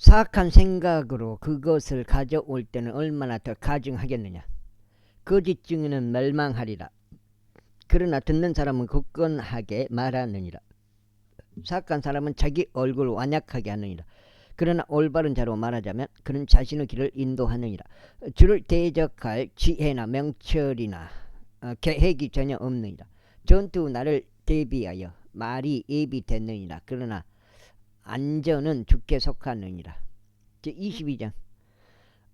사악한 생각으로 그것을 가져올 때는 얼마나 더 가증하겠느냐. 거짓 증인은 멸망하리라. 그러나 듣는 사람은 굳건하게 말하느니라. 사악한 사람은 자기 얼굴을 완약하게 하느니라. 그러나 올바른 자로 말하자면 그는 자신의 길을 인도하느니라. 주를 대적할 지혜나 명철이나 계획이 전혀 없느니라. 전투 날을 대비하여 말이 예비됐느니라. 그러나 안전은 주께 속하느니라. 제22장.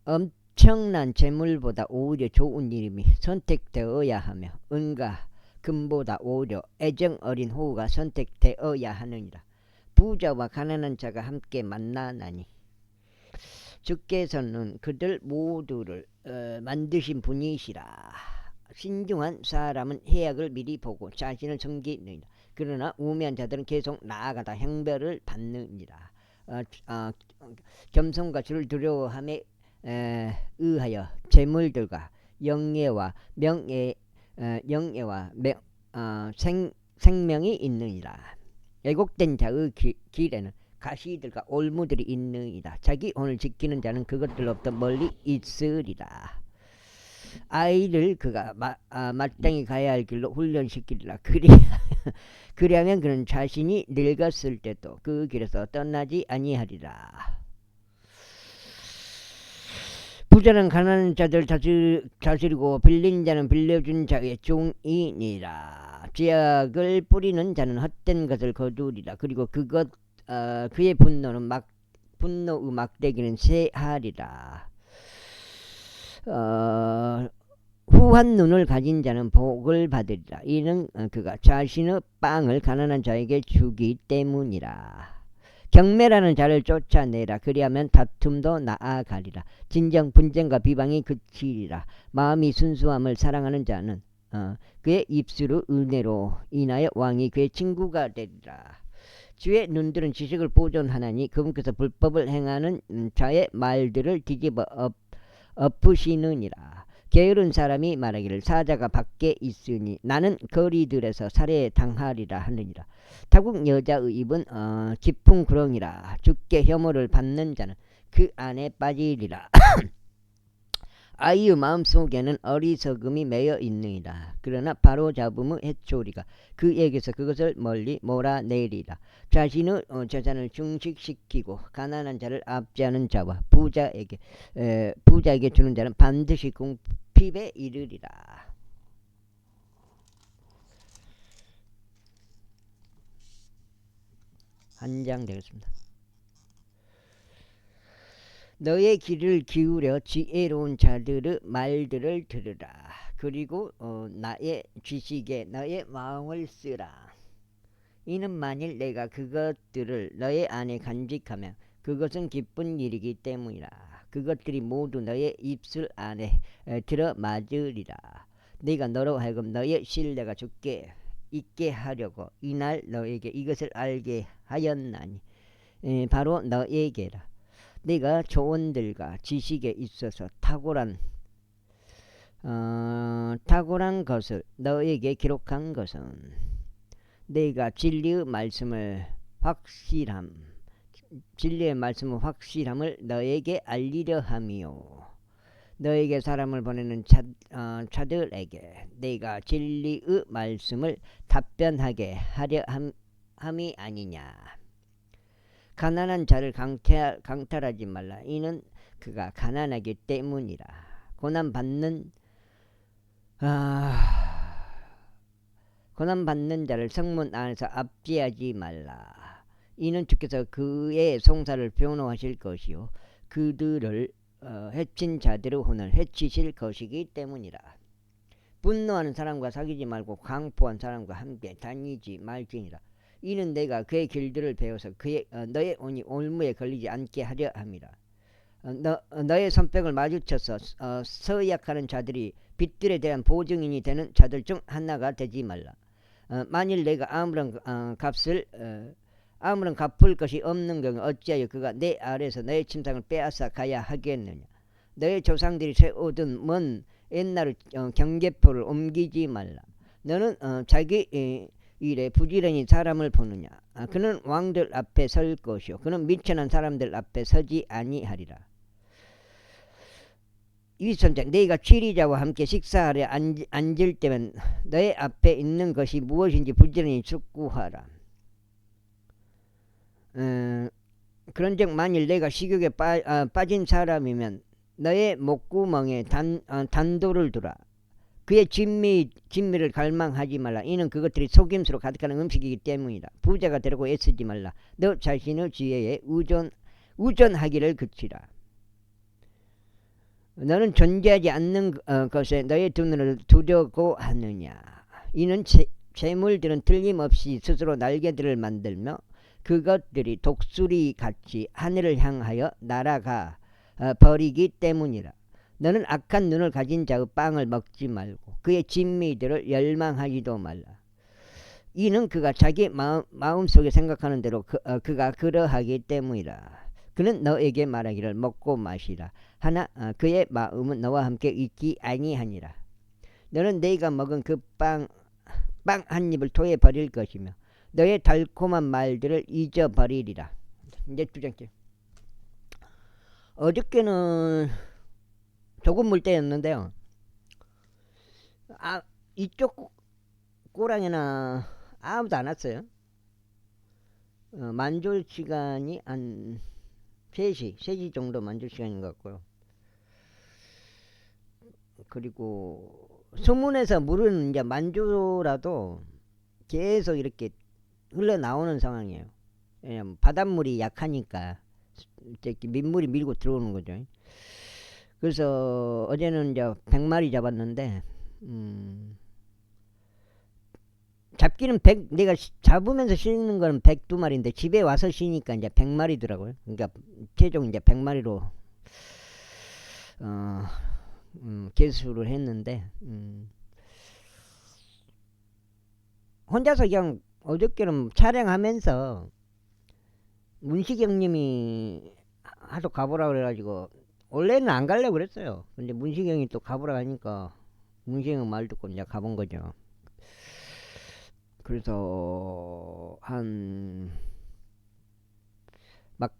엄청난 재물보다 오히려 좋은 이름이 선택되어야 하며 은과 금보다 오히려 애정 어린 호우가 선택되어야 하느니라. 부자와 가난한 자가 함께 만나나니 주께서는 그들 모두를 만드신 분이시라. 신중한 사람은 해악을 미리 보고 자신을 섬기느니라. 그러나 우매한 자들은 계속 나아가다 형벌을 받느니라. 겸손과 주를 두려워함에 의하여 재물들과 영예와 생명이 있느니라. 애곡된 자의 길에는 가시들과 올무들이 있느니라. 자기 혼을 지키는 자는 그것들로부터 멀리 있으리라. 아이를 그가 마땅히 가야 할 길로 훈련시키리라. 그리하면 그는 자신이 늙었을 때도 그 길에서 떠나지 아니하리라. 부자는 가난한 자들 다스리고 빌린 자는 빌려준 자의 종이니라. 죄악을 뿌리는 자는 헛된 것을 거두리라. 그리고 그의 분노의 막대기는 쇠하리라. 후한 눈을 가진 자는 복을 받으리라. 이는 그가 자신의 빵을 가난한 자에게 주기 때문이라. 경멸하는 자를 쫓아내라. 그리하면 다툼도 나아가리라. 진정 분쟁과 비방이 그치리라. 마음이 순수함을 사랑하는 자는 그의 입술의 은혜로 인하여 왕이 그의 친구가 되리라. 주의 눈들은 지식을 보존하나니 그분께서 불법을 행하는 자의 말들을 뒤집어 엎으시느니라. 게으른 사람이 말하기를 사자가 밖에 있으니 나는 거리들에서 살해당하리라 하느니라. 타국 여자의 입은 깊은 구렁이라. 주께 혐오를 받는 자는 그 안에 빠지리라. 아이의 마음속에는 어리석음이 매여 있느니라. 그러나 바로잡음의 해초리가 그에게서 그것을 멀리 몰아내리라. 자신의 재산을 증식시키고 가난한 자를 압제하는 자와 부자에게 주는 자는 반드시 궁핍에 이르리라. 한 장 되겠습니다. 너의 귀를 기울여 지혜로운 자들의 말들을 들으라. 그리고 나의 지식에 너의 마음을 쓰라. 이는 만일 내가 그것들을 너의 안에 간직하면 그것은 기쁜 일이기 때문이라. 그것들이 모두 너의 입술 안에 들어맞으리라. 네가 너로 하여금 너의 신뢰가 주께 있게 하려고 이날 너에게 이것을 알게 하였나니 바로 너에게라. 네가 조언들과 지식에 있어서 탁월한 것을 너에게 기록한 것은 네가 진리의 말씀을 확실함을 너에게 알리려 함이요. 너에게 사람을 보내는 자들에게 네가 진리의 말씀을 답변하게 하려 함이 아니냐. 가난한 자를 강탈하지 말라. 이는 그가 가난하기 때문이라. 고난받는 자를 성문 안에서 압제하지 말라. 이는 주께서 그의 송사를 변호하실 것이요 그들을 해친 자들의 혼을 해치실 것이기 때문이라. 분노하는 사람과 사귀지 말고 강포한 사람과 함께 다니지 말지니라. 이는 내가 그의 길들을 배워서 너의 온이 올무에 걸리지 않게 하려 함이라. 너의 손뼉을 마주쳐서 서약하는 자들이 빚들에 대한 보증인이 되는 자들 중 하나가 되지 말라. 만일 내가 아무런 갚을 것이 없는 경우 어찌하여 그가 내 아래에서 너의 침상을 빼앗아 가야 하겠느냐. 너의 조상들이 세우던 먼 옛날의 경계포를 옮기지 말라. 너는 자기 일에 부지런히 사람을 보느냐. 그는 왕들 앞에 설 것이요 그는 미천한 사람들 앞에 서지 아니하리라. 23장 너희가 치리자와 함께 식사하려 앉을 때면 너의 앞에 있는 것이 무엇인지 부지런히 숙고하라. 그런즉 만일 내가 식욕에 빠진 사람이면 너의 목구멍에 단도를 두라. 그의 진미를 갈망하지 말라. 이는 그것들이 속임수로 가득한 음식이기 때문이다. 부자가 되려고 애쓰지 말라. 너 자신의 지혜에 우전하기를 그치라. 너는 존재하지 않는 것에 너의 두 눈을 두려고 하느냐. 이는 재물들은 틀림없이 스스로 날개들을 만들며 그것들이 독수리 같이 하늘을 향하여 날아가 버리기 때문이라. 너는 악한 눈을 가진 자의 빵을 먹지 말고 그의 진미들을 열망하지도 말라. 이는 그가 자기 마음속에 생각하는 대로 그가 그러하기 때문이라. 그는 너에게 말하기를 먹고 마시라. 하나 그의 마음은 너와 함께 있지 아니하니라. 너는 네가 먹은 그 빵 한 입을 토해 버릴 것이며 너의 달콤한 말들을 잊어버리리라. 이제 두 번째. 어저께는 조금 물 때였는데요. 이쪽 꼬랑에는 아무도 안 왔어요. 만졸 시간이 한 3시 정도 만졸 시간인 것 같고요. 그리고 수문에서 물은 이제 만조라도 계속 이렇게 흘러나오는 상황이에요. 왜냐면 바닷물이 약하니까 민물이 밀고 들어오는 거죠. 그래서 어제는 이제 100마리 잡았는데 잡기는 내가 잡으면서 쉬는 거는 102마리인데 집에 와서 쉬니까 이제 100마리더라고요. 그러니까 최종 이제 100마리로 개수를 했는데 혼자서 그냥 어저께는 촬영하면서 문식이 형님이 하도 가보라 그래가지고 원래는 안 가려고 그랬어요. 근데 문식이 형이 또 가보라 하니까 문식이 형 말 듣고 이제 가본 거죠. 그래서 막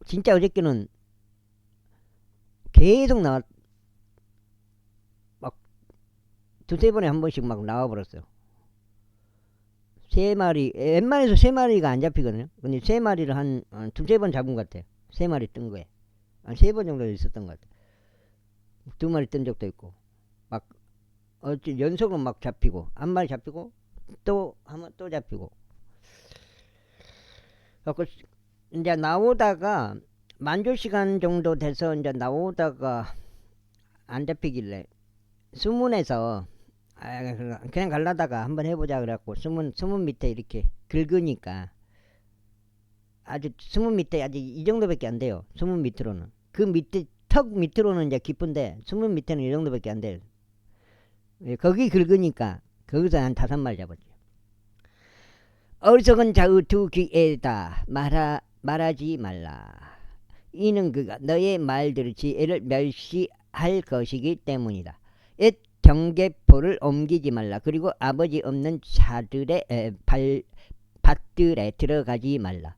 진짜 어저께는 계속 막 2-3번에 한 번씩 막 나와버렸어요. 3마리, 웬만해서 3마리가 안 잡히거든요. 근데 3마리를 한 2-3번 잡은 것 같아요. 3마리 뜬 거에. 한 3번 정도 있었던 것 같아요. 2마리 뜬 적도 있고. 막, 연속으로 막 잡히고, 한 마리 잡히고, 또, 하면 또 잡히고. 그래서 이제 나오다가, 만조 시간 정도 돼서 이제 나오다가 안 잡히길래, 수문에서, 그냥 갈라다가 한번 해보자 그래갖고 수문 밑에 이렇게 긁으니까 아주 수문 밑에 아직 이 정도밖에 안 돼요. 수문 밑으로는 그 밑에 턱 밑으로는 이제 깊은데 수문 밑에는 이 정도밖에 안 돼요. 거기 긁으니까 거기서 한 5마리 잡았죠. 어리석은 자의 두 귀에다 말하지 말라. 이는 그가 너의 말들을 지혜를 멸시할 것이기 때문이다. 경계포를 옮기지 말라. 그리고 아버지 없는 자들의 밭들에 들어가지 말라.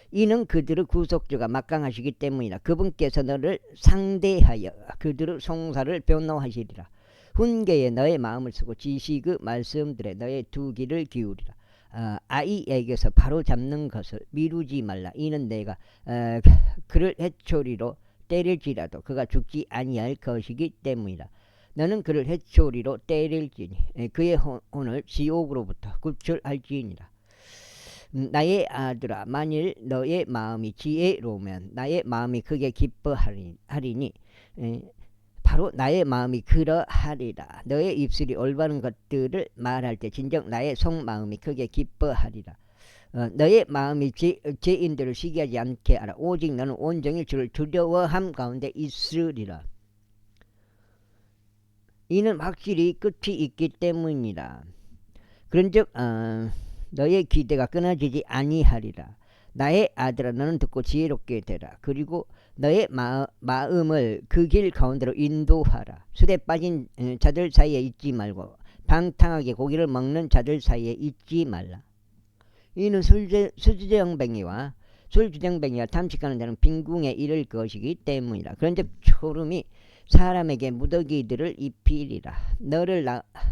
이는 그들의 구속주가 막강하시기 때문이다. 그분께서 너를 상대하여 그들의 송사를 변호하시리라. 훈계에 너의 마음을 쓰고 지식의 말씀들에 너의 두 귀를 기울이라. 아이에게서 바로 잡는 것을 미루지 말라. 이는 내가 그를 해초리로 때릴지라도 그가 죽지 아니할 것이기 때문이다. 너는 그를 해초리로 때릴지니 그의 혼을 지옥으로부터 구출할지니라. 나의 아들아, 만일 너의 마음이 지혜로우면 나의 마음이 크게 기뻐하리니 바로 나의 마음이 그러하리라. 너의 입술이 올바른 것들을 말할 때 진정 나의 속마음이 크게 기뻐하리라. 너의 마음이 죄인들을 시기하지 않게 하라. 오직 너는 온종일 주를 두려워함 가운데 있으리라. 이는 확실히 끝이 있기 때문이라. 그런즉 너의 기대가 끊어지지 아니하리라. 나의 아들아, 너는 듣고 지혜롭게 되라. 그리고 너의 마음을 그 길 가운데로 인도하라. 술에 빠진 자들 사이에 있지 말고 방탕하게 고기를 먹는 자들 사이에 있지 말라. 이는 술주정뱅이와 탐식하는 자는 빈궁에 이를 것이기 때문이라. 그런데 초름이 사람에게 무더기들을 입히리라. 너를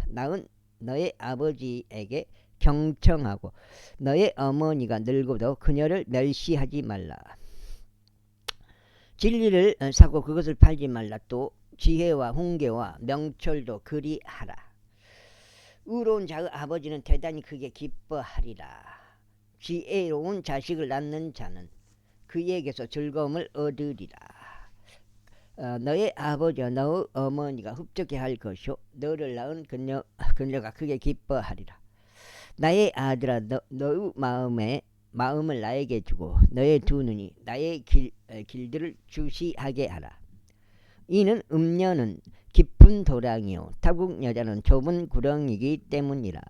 낳은 너의 아버지에게 경청하고 너의 어머니가 늙어도 그녀를 멸시하지 말라. 진리를 사고 그것을 팔지 말라. 또 지혜와 훈계와 명철도 그리하라. 의로운 자의 아버지는 대단히 크게 기뻐하리라. 지혜로운 자식을 낳는 자는 그에게서 즐거움을 얻으리라. 너의 아버지와 너의 어머니가 흡족해 할 것이요 너를 낳은 그녀가 크게 기뻐하리라. 나의 아들아, 너의 마음을 나에게 주고 너의 두 눈이 나의 길들을 주시하게 하라. 이는 음녀는 깊은 도랑이요 타국 여자는 좁은 구렁이기 때문이라.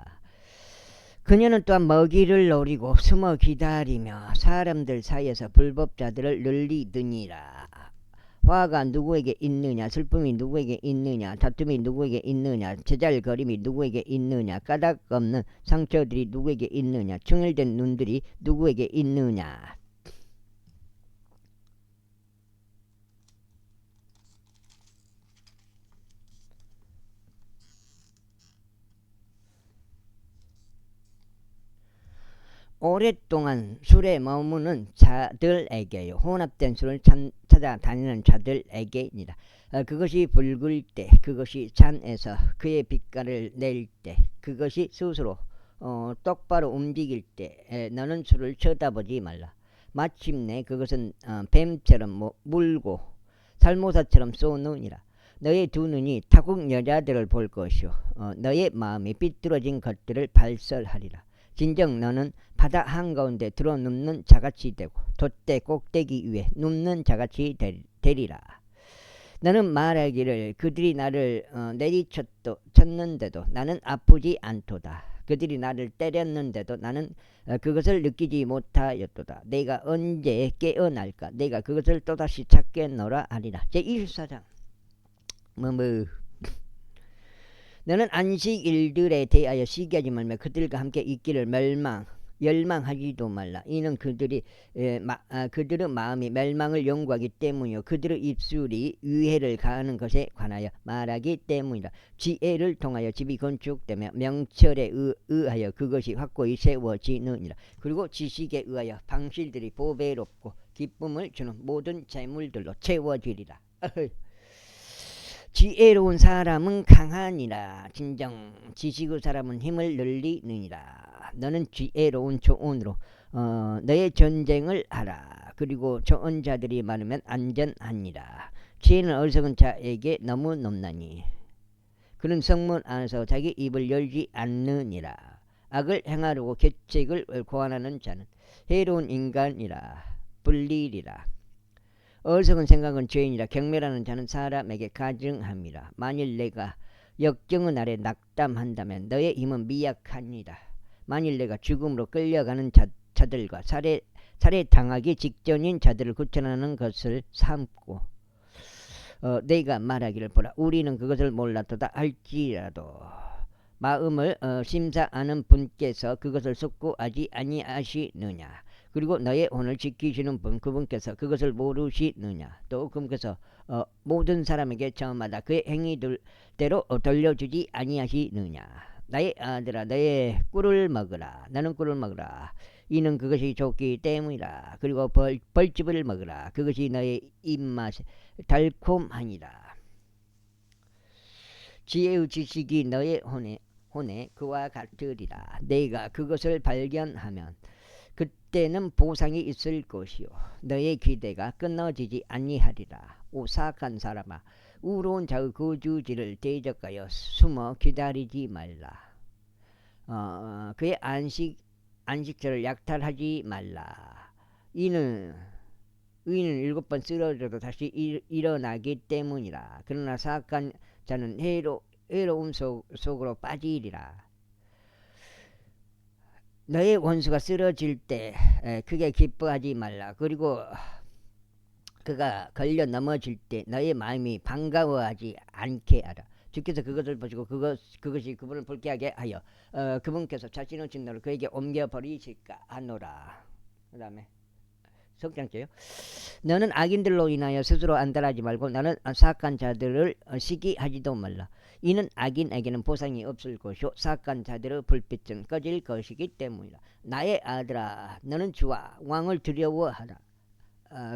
그녀는 또한 먹이를 노리고 숨어 기다리며 사람들 사이에서 불법자들을 늘리느니라. 화가 누구에게 있느냐, 슬픔이 누구에게 있느냐, 다툼이 누구에게 있느냐, 제잘거림이 누구에게 있느냐, 까닭 없는 상처들이 누구에게 있느냐, 충혈된 눈들이 누구에게 있느냐. 오랫동안 술에 머무는 자들에게요, 혼합된 술을 찾아다니는 자들에게니라. 그것이 붉을 때, 그것이 잔에서 그의 빛깔을 낼 때, 그것이 스스로 똑바로 움직일 때 너는 술을 쳐다보지 말라. 마침내 그것은 뱀처럼 물고 살모사처럼 쏘느니라. 너의 두 눈이 타국 여자들을 볼 것이요 너의 마음이 삐뚤어진 것들을 발설하리라. 진정 너는 바다 한가운데 들어 눕는 자같이 되고 돛대 꼭대기 위에 눕는 자같이 되리라. 너는 말하기를 그들이 나를 내리쳤는데도 나는 아프지 않도다. 그들이 나를 때렸는데도 나는 그것을 느끼지 못하였도다. 내가 언제 깨어날까? 내가 그것을 또다시 찾겠노라 하리라. 제24장 너는 안식일들에 대하여 시기하지 말며 그들과 함께 있기를 열망하지도 말라. 이는 그들의 마음이 멸망을 연구하기 때문이요 그들의 입술이 유해를 가하는 것에 관하여 말하기 때문이라. 지혜를 통하여 집이 건축되며 명철에 의하여 그것이 확고히 세워지느니라. 그리고 지식에 의하여 방실들이 보배롭고 기쁨을 주는 모든 재물들로 채워지리라. 지혜로운 사람은 강하니라. 진정 지식의 사람은 힘을 늘리느니라. 너는 지혜로운 조언으로 너의 전쟁을 하라. 그리고 좋은 자들이 많으면 안전하니라. 지혜는 어리석은 자에게 너무 높나니 그는 성문 안에서 자기 입을 열지 않느니라. 악을 행하려고 계책을 고안하는 자는 해로운 인간이라 불리리라. 어리석은 생각은 죄인이라. 경멸하는 자는 사람에게 가증함이라. 만일 내가 역경의 날에 낙담한다면 너의 힘은 미약하니라. 만일 내가 죽음으로 끌려가는 자들과 살해 당하기 직전인 자들을 구천하는 것을 삼고 내가 말하기를 보라. 우리는 그것을 몰랐도다 할지라도 마음을 심사하는 분께서 그것을 숙고하지 아니하시느냐. 그리고 너의 혼을 지키시는 분 그분께서 그것을 모르시느냐. 또 그분께서 모든 사람에게 저마다 그의 행위대로 돌려주지 아니하시느냐. 나의 아들아 너의 꿀을 먹으라. 나는 꿀을 먹으라. 이는 그것이 좋기 때문이라. 그리고 벌집을 먹으라. 그것이 너의 입맛에 달콤하니라. 지혜의 지식이 너의 혼에 그와 같으리라. 내가 그것을 발견하면 그때는 보상이 있을 것이요 너의 기대가 끊어지지 아니하리라. 오사악한 사람아 우로운 자의 거주지를 대적하여 숨어 기다리지 말라. 그의 안식처를 약탈하지 말라. 이는 의인은 7번 쓰러져도 다시 일어나기 때문이라. 그러나 사악한 자는 해로움 속으로 빠지리라. 너의 원수가 쓰러질 때 크게 기뻐하지 말라. 그리고 그가 걸려 넘어질 때 너의 마음이 반가워하지 않게 하라. 주께서 그것을 보시고 그것이 그분을 불쾌하게 하여 그분께서 자신의 진노를 그에게 옮겨버리실까 하노라. 그 다음에 석장째요. 너는 악인들로 인하여 스스로 안달하지 말고 나는 사악한 자들을 시기하지도 말라. 이는 악인에게는 보상이 없을 것이요 사악한 자들의 불빛은 꺼질 것이기 때문이라. 나의 아들아 너는 주와 왕을 두려워하라.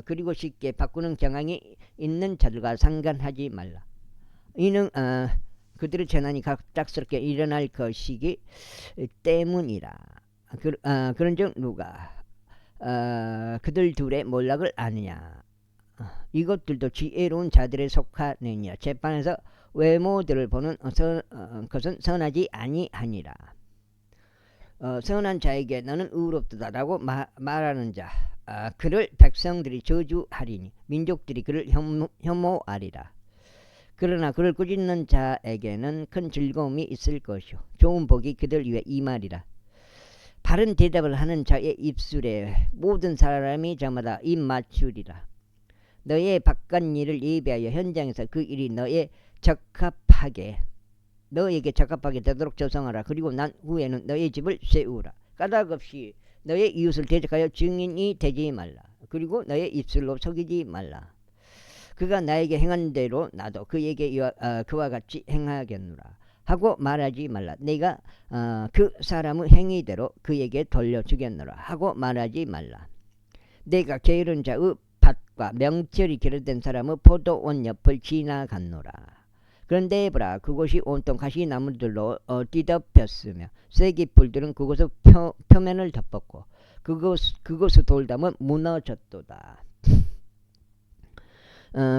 그리고 쉽게 바꾸는 경향이 있는 자들과 상관하지 말라. 이는 그들의 재난이 갑작스럽게 일어날 것이기 때문이라. 그런즉 누가 그들 둘의 몰락을 아느냐. 이것들도 지혜로운 자들에 속하느니라. 재판에서 외모들을 보는 것은 선하지 아니하니라. 선한 자에게 너는 의롭다라고 말하는 자 그를 백성들이 저주하리니 민족들이 그를 혐오하리라. 그러나 그를 꾸짖는 자에게는 큰 즐거움이 있을 것이요 좋은 복이 그들 위에 임하리라. 바른 대답을 하는 자의 입술에 모든 사람이 저마다 입 맞추리라. 너의 바깥 일을 예비하여 현장에서 그 일이 너에게 적합하게 되도록 조성하라. 그리고 난 후에는 너의 집을 세우라. 까닭 없이 너의 이웃을 대적하여 증인이 되지 말라. 그리고 너의 입술로 속이지 말라. 그가 나에게 행한 대로 나도 그에게 그와 같이 행하겠노라 하고 말하지 말라. 내가 그 사람의 행위대로 그에게 돌려주겠노라 하고 말하지 말라. 내가 게으른 자의 밭과 명철이 기르된 사람의 포도원 옆을 지나갔노라. 그런데 보라 그곳이 온통 가시나무들로 뒤덮였으며 쐐기풀들은 그곳의 표면을 덮었고 그곳의 돌담은 무너졌도다.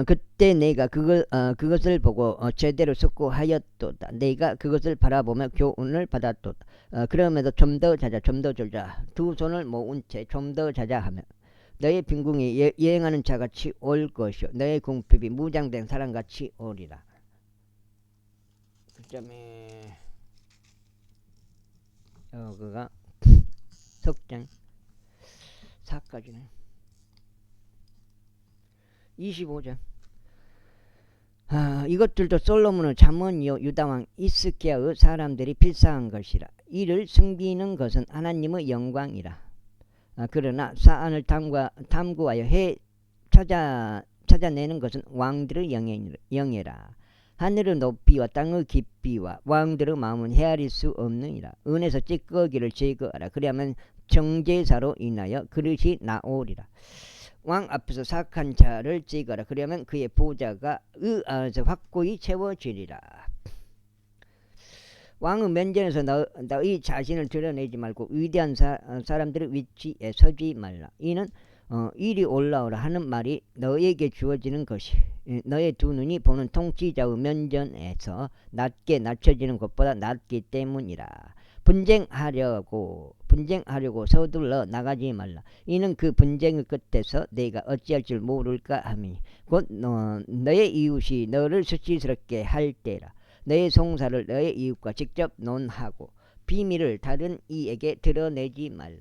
그때 내가 그것을 보고 제대로 숙고하였도다. 내가 그것을 바라보며 교훈을 받았도다. 그럼에도 좀 더 자자 좀 더 졸자 두 손을 모은 채 좀 더 자자 하며 너의 빈궁이 여행하는 자같이 올 것이요 너의 궁핍이 무장된 사람같이 오리라. 그 점에 그가 석장 4까지네. 25장. 이것들도 솔로몬의 잠언이요 유다왕 히스기야의 사람들이 필사한 것이라. 이를 숨기는 것은 하나님의 영광이라. 그러나 사안을 탐구하여 찾아내는 것은 왕들의 영예라. 하늘의 높이와 땅의 깊이와 왕들의 마음은 헤아릴 수 없느니라. 은에서 찌꺼기를 제거하라. 그리하면 정제사로 인하여 그릇이 나오리라. 왕 앞에서 사악한 자를 찍어라. 그러면 그의 보좌가 의 안에서 확고히 채워지리라. 왕의 면전에서 너의 자신을 드러내지 말고 위대한 사람들의 위치에 서지 말라. 이는 이리 올라오라 하는 말이 너에게 주어지는 것이 너의 두 눈이 보는 통치자의 면전에서 낮게 낮춰지는 것보다 낫기 때문이라. 분쟁하려고 서둘러 나가지 말라. 이는 그 분쟁의 끝에서 내가 어찌할 줄 모를까 하니 곧 너의 이웃이 너를 수치스럽게 할 때라. 너의 송사를 너의 이웃과 직접 논하고 비밀을 다른 이에게 드러내지 말라.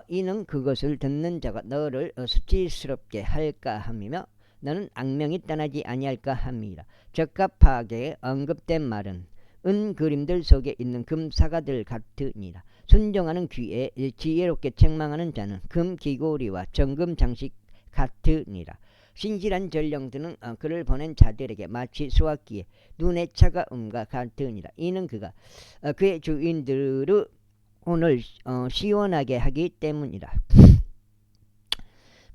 이는 그것을 듣는 자가 너를 수치스럽게 할까 함이며 너는 악명이 떠나지 아니할까 함이라. 적합하게 언급된 말은 은 그림들 속에 있는 금 사과들 같으니라. 순종하는 귀에 지혜롭게 책망하는 자는 금 귀고리와 정금 장식 같으니라. 신실한 전령들은 그를 보낸 자들에게 마치 수확기에 눈의 차가움과 같으니라. 이는 그가 그의 주인들의 오늘 시원하게 하기 때문이라.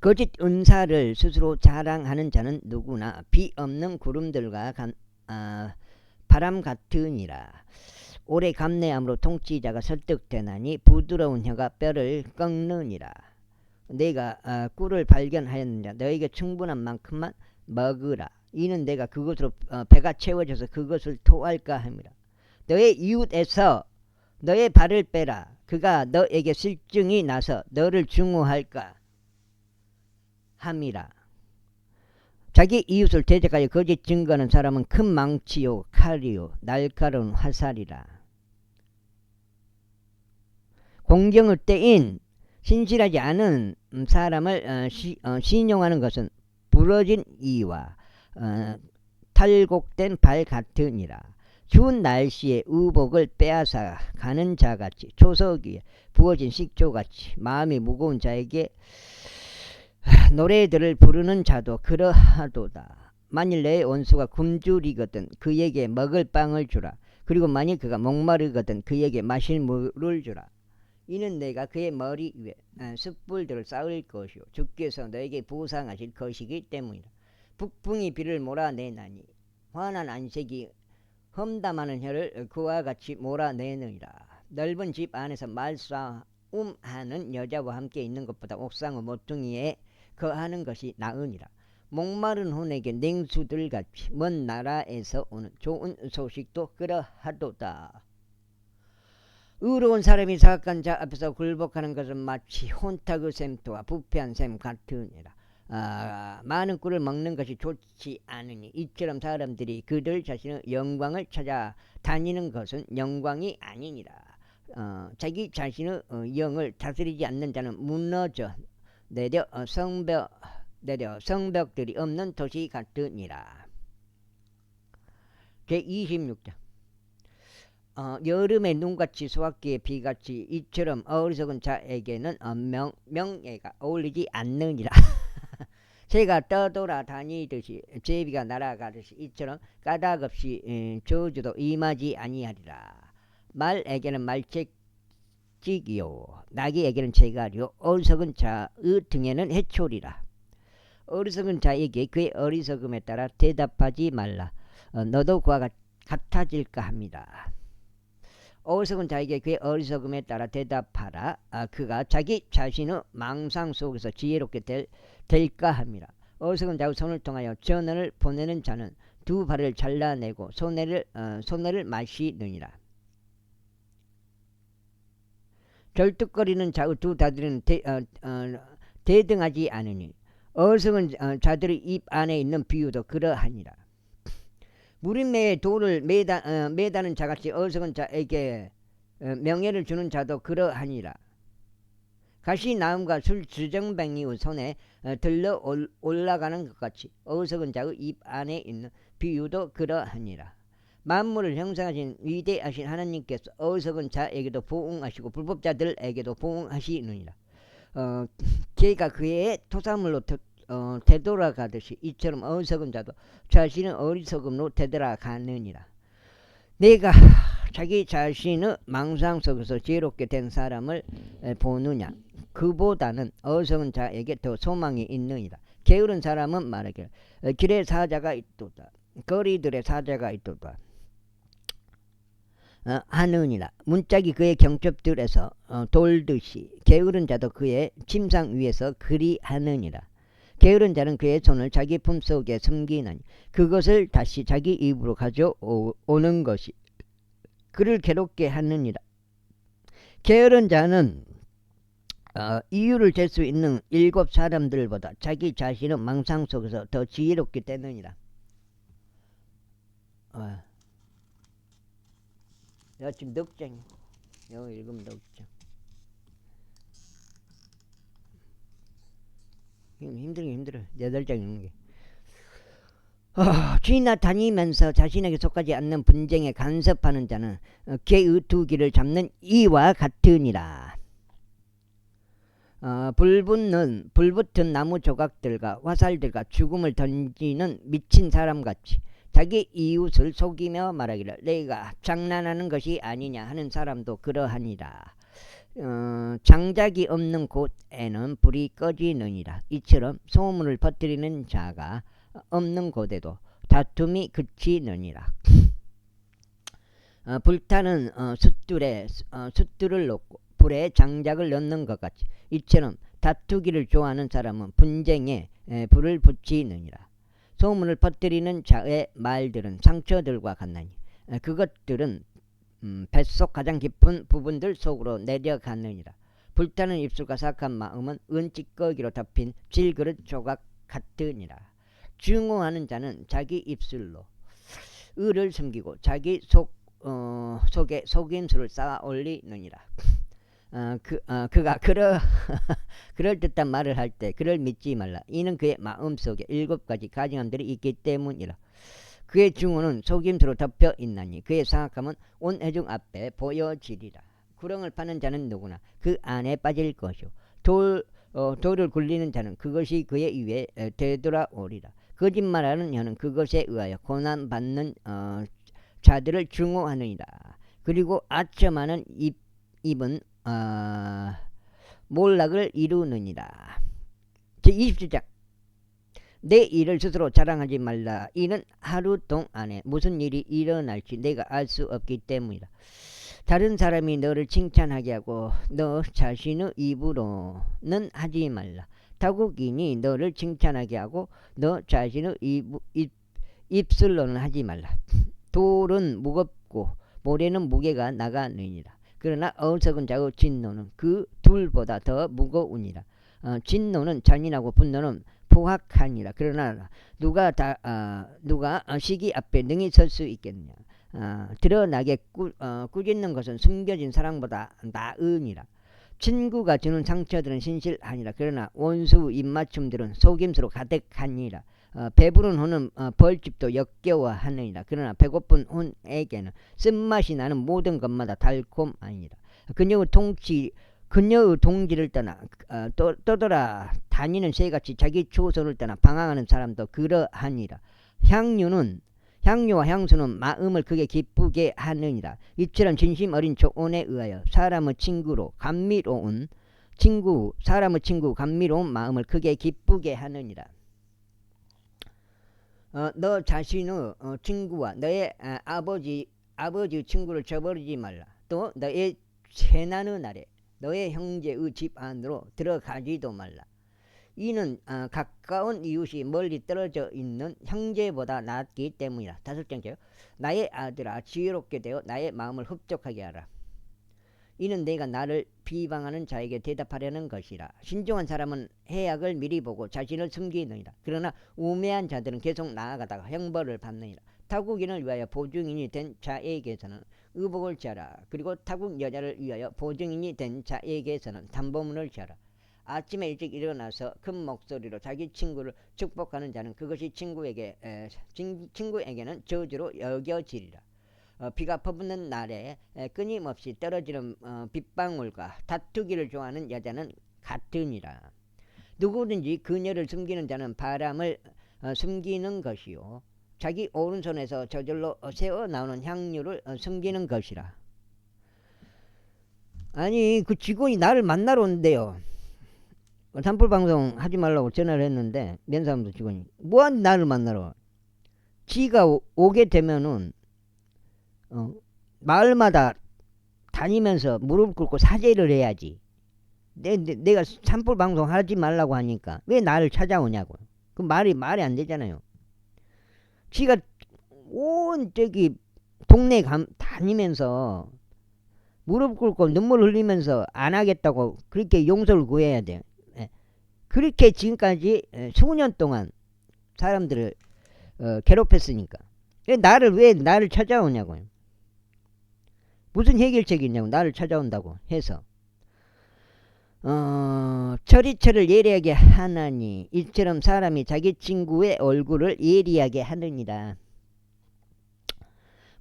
거짓 은사를 스스로 자랑하는 자는 누구나 비 없는 구름들과 바람 같으니라. 오래 감내함으로 통치자가 설득되나니 부드러운 혀가 뼈를 꺾느니라. 내가 꿀을 발견하였느냐. 너에게 충분한 만큼만 먹으라. 이는 내가 그것으로 배가 채워져서 그것을 토할까 함이라. 너의 이웃에서 너의 발을 빼라. 그가 너에게 실증이 나서 너를 증오할까 함이라. 자기 이웃을 대적하여 거짓 증거하는 사람은 큰 망치요 칼이요 날카로운 화살이라. 공경의 때인 신실하지 않은 사람을 신용하는 것은 부러진 이와 살곡된 발 같으니라. 추운 날씨에 의복을 빼앗아 가는 자같이 초석 위에 부어진 식초같이 마음이 무거운 자에게 노래들을 부르는 자도 그러하도다. 만일 내 원수가 굶주리거든 그에게 먹을 빵을 주라. 그리고 만일 그가 목마르거든 그에게 마실 물을 주라. 이는 내가 그의 머리 위에 숯불들을 쌓을 것이요 주께서 너에게 보상하실 것이기 때문이다. 북풍이 비를 몰아내나니 환한 안색이 험담하는 혀를 그와 같이 몰아내느니라. 넓은 집 안에서 말싸움하는 여자와 함께 있는 것보다 옥상의 모퉁이에 거하는 것이 나으니라. 목마른 혼에게 냉수들같이 먼 나라에서 오는 좋은 소식도 그러하도다. 의로운 사람이 사악한 자 앞에서 굴복하는 것은 마치 혼탁의 샘토와 부패한 샘 같으니라. 많은 꿀을 먹는 것이 좋지 않으니 이처럼 사람들이 그들 자신의 영광을 찾아 다니는 것은 영광이 아니니라. 자기 자신의 영을 다스리지 않는 자는 무너져 내려 성벽들이 없는 도시 같으니라. 제26장 여름의 눈같이 수학기의 비같이 이처럼 어리석은 자에게는 명예가 어울리지 않느니라. 새가 떠돌아다니듯이 제비가 날아가듯이 이처럼 까닭없이 저주도 임하지 아니하리라. 말에게는 말책직이요 나귀에게는 재갈이요 어리석은 자의 등에는 해초리라. 어리석은 자에게 그의 어리석음에 따라 대답하지 말라. 너도 그와 같아질까 합니다. 어리석은 자에게 그의 어리석음에 따라 대답하라. 그가 자기 자신의 망상 속에서 지혜롭게 될까 합니다. 어리석은 자의 손을 통하여 전언을 보내는 자는 두 발을 잘라내고 손해를 마시느니라. 절뚝거리는 자의 두 다리는 대등하지 않으니 어리석은 자들의 입 안에 있는 비유도 그러하니라. 무림매에 돌을 매다는 자같이 어리석은 자에게 명예를 주는 자도 그러하니라. 가시나움과 술주정뱅이의 손에 들러 올라가는 것 같이 어리석은 자의 입 안에 있는 비유도 그러하니라. 만물을 형성하신 위대하신 하나님께서 어리석은 자에게도 보응하시고 불법자들에게도 보응하시느니라. 걔가 그의 토사물로 되돌아가듯이 이처럼 어리석은 자도 자신의 어리석음으로 되돌아가느니라. 내가 자기 자신의 망상 속에서 지혜롭게 된 사람을 보느냐. 그보다는 어리석은 자에게 더 소망이 있느니라. 게으른 사람은 말하기를 길에 사자가 있도다. 거리들의 사자가 있도다 하느니라. 문짝이 그의 경첩들에서 돌듯이 게으른 자도 그의 침상 위에서 그리하느니라. 게으른 자는 그의 손을 자기 품속에 숨기나니 그것을 다시 자기 입으로 가져오는 것이 그를 괴롭게 하느니라. 게으른 자는 이유를 댈 수 있는 7 사람들보다 자기 자신의 망상 속에서 더 지혜롭게 되느니라. 지금 넉 장이야. 이거 읽으면 넉 장. 힘들어. 8장 읽는 게. 쥐나 다니면서 자신에게 속하지 않는 분쟁에 간섭하는 자는 개의 두 귀를 잡는 이와 같으니라. 불붙은 나무 조각들과 화살들과 죽음을 던지는 미친 사람같이 자기 이웃을 속이며 말하기를 내가 장난하는 것이 아니냐 하는 사람도 그러하니라. 장작이 없는 곳에는 불이 꺼지느니라. 이처럼 소문을 퍼뜨리는 자가 없는 곳에도 다툼이 그치느니라. 불타는 숫들을 놓고 불에 장작을 넣는 것 같이 이처럼 다투기를 좋아하는 사람은 분쟁에 불을 붙이느니라. 소문을 퍼뜨리는 자의 말들은 상처들과 같나니 그것들은 뱃속 가장 깊은 부분들 속으로 내려가느니라. 불타는 입술과 사악한 마음은 은찌꺼기로 덮인 질그릇 조각 같으니라. 증오하는 자는 자기 입술로 의를 숨기고 자기 속에 속임수를 쌓아 올리느니라. 그가 그럴듯한 말을 할 때 그를 믿지 말라. 이는 그의 마음속에 7가지 가증함들이 있기 때문이라. 그의 증오는 속임수로 덮여 있나니 그의 사악함은 온 회중 앞에 보여지리라. 구렁을 파는 자는 누구나 그 안에 빠질 것이요 돌을 굴리는 자는 그것이 그의 위에 되돌아오리라. 거짓말하는 자는 그것에 의하여 고난받는 자들을 증오하느니라. 그리고 아첨하는 입은 몰락을 이루느니라. 제27장 내 일을 스스로 자랑하지 말라. 이는 하루 동안에 무슨 일이 일어날지 내가 알 수 없기 때문이다. 다른 사람이 너를 칭찬하게 하고 너 자신의 입으로는 하지 말라. 타국인이 너를 칭찬하게 하고 너 자신의 입술로는 하지 말라. 돌은 무겁고 모래는 무게가 나가느니라. 그러나 어리석은 자의 진노는 그 둘보다 더 무거우니라. 진노는 잔인하고 분노는 포악하니라. 그러나 누가 시기 앞에 능히 설 수 있겠느냐. 드러나게 꾸짖는 것은 숨겨진 사랑보다 나으니라. 친구가 주는 상처들은 신실하니라. 그러나 원수 입맞춤들은 속임수로 가득하니라. 배부른 혼은 벌집도 역겨워하느니라. 그러나 배고픈 혼에게는 쓴맛이 나는 모든 것마다 달콤하니라. 그녀의 동지를 떠나 떠돌아 다니는 새같이 자기 초선을 떠나 방황하는 사람도 그러하니라. 향유와 향수는 마음을 크게 기쁘게 하느니라. 이처럼 진심 어린 조언에 의하여 사람의 친구 감미로운 마음을 크게 기쁘게 하느니라. 너 자신의 친구와 너의 아버지의 친구를 저버리지 말라. 또 너의 재난의 날에 너의 형제의 집 안으로 들어가지도 말라. 이는 가까운 이웃이 멀리 떨어져 있는 형제보다 낫기 때문이라. 5번째요. 나의 아들아 지혜롭게 되어 나의 마음을 흡족하게 하라. 이는 내가 나를 비방하는 자에게 대답하려는 것이라. 신중한 사람은 해악을 미리 보고 자신을 숨기느니라. 그러나 우매한 자들은 계속 나아가다가 형벌을 받느니라. 타국인을 위하여 보증인이 된 자에게서는 의복을 지어라. 그리고 타국 여자를 위하여 보증인이 된 자에게서는 담보문을 지어라. 아침에 일찍 일어나서 큰 목소리로 자기 친구를 축복하는 자는 그것이 친구에게는 저주로 여겨지리라. 비가 퍼붓는 날에 끊임없이 떨어지는 빗방울과 다투기를 좋아하는 여자는 같으니라. 누구든지 그녀를 숨기는 자는 바람을 숨기는 것이요 자기 오른손에서 저절로 새어 나오는 향유를 숨기는 것이라. 아니 그 직원이 나를 만나러 온대요. 산불 방송 하지 말라고 전화를 했는데 면사무소 직원이 뭐한 나를 만나러. 지가 오게 되면은 마을마다 다니면서 무릎 꿇고 사죄를 해야지. 내가 산불 방송 하지 말라고 하니까 왜 나를 찾아오냐고. 그 말이 안 되잖아요. 지가 온 동네 다니면서 무릎 꿇고 눈물 흘리면서 안 하겠다고 그렇게 용서를 구해야 돼. 그렇게 지금까지 수년 동안 사람들을 괴롭혔으니까 왜 나를 찾아오냐고요. 무슨 해결책이 있냐고. 나를 찾아온다고 해서 처리처를 예리하게 하나니 이처럼 사람이 자기 친구의 얼굴을 예리하게 하느니라.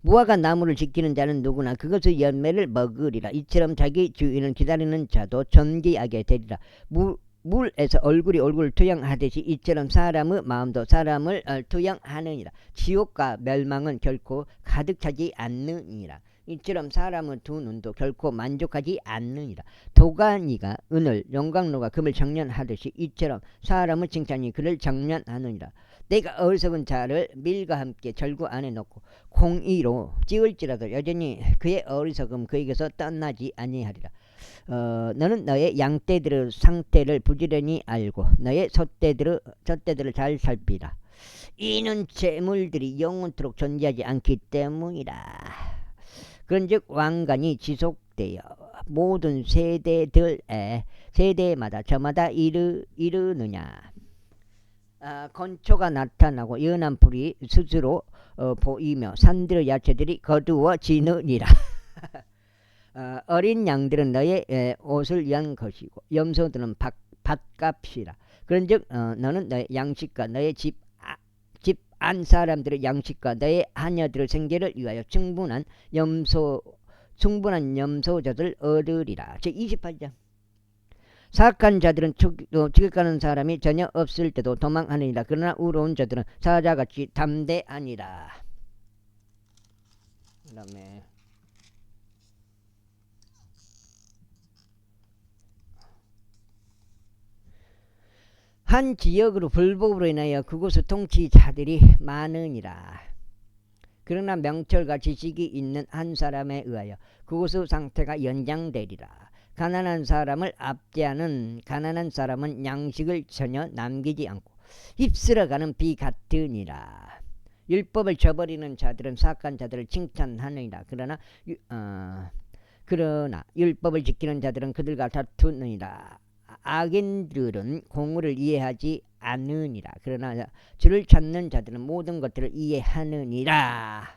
무화과 나무를 지키는 자는 누구나 그것의 열매를 먹으리라. 이처럼 자기 주인을 기다리는 자도 존귀하게 되리라. 물에서 얼굴을 투영하듯이 이처럼 사람의 마음도 사람을 투영하느니라. 지옥과 멸망은 결코 가득 차지 않느니라. 이처럼 사람의 두 눈도 결코 만족하지 않느니라. 도가니가 은을 용광로가 금을 정련하듯이 이처럼 사람의 칭찬이 그를 정련하느니라. 내가 어리석은 자를 밀과 함께 절구 안에 넣고 공의로 찍을지라도 여전히 그의 어리석음 그에게서 떠나지 아니하리라. 너는 너의 양떼들의 상태를 부지런히 알고 너의 젖떼들을 잘 살피라. 이는 재물들이 영원토록 존재하지 않기 때문이라. 그런즉 왕관이 지속되어 모든 세대마다 저마다 이르느냐. 건초가 나타나고 연한 불이 스스로 보이며 산들의 야채들이 거두어지느니라. 어린 양들은 너의 옷을 위한 것이고 염소들은 밭값이라. 그런즉 너는 너의 양식과 너의 집 안 사람들의 양식과 너의 하녀들의 생계를 위하여 충분한 염소젖을 얻으리라. 제28장. 사악한 자들은 죽여가는 사람이 전혀 없을 때도 도망하느니라. 그러나 의로운 자들은 사자같이 담대하니라. 그 다음에 한 지역으로 불법으로 인하여 그곳의 통치자들이 많으니라. 그러나 명철과 지식이 있는 한 사람에 의하여 그곳의 상태가 연장되리라. 가난한 사람을 압제하는 가난한 사람은 양식을 전혀 남기지 않고 휩쓸어가는 비 같으니라. 율법을 저버리는 자들은 사악한 자들을 칭찬하느니라. 그러나 율법을 지키는 자들은 그들과 다투느니라. 악인들은 공의를 이해하지 않으니라. 그러나 주를 찾는 자들은 모든 것들을 이해하느니라.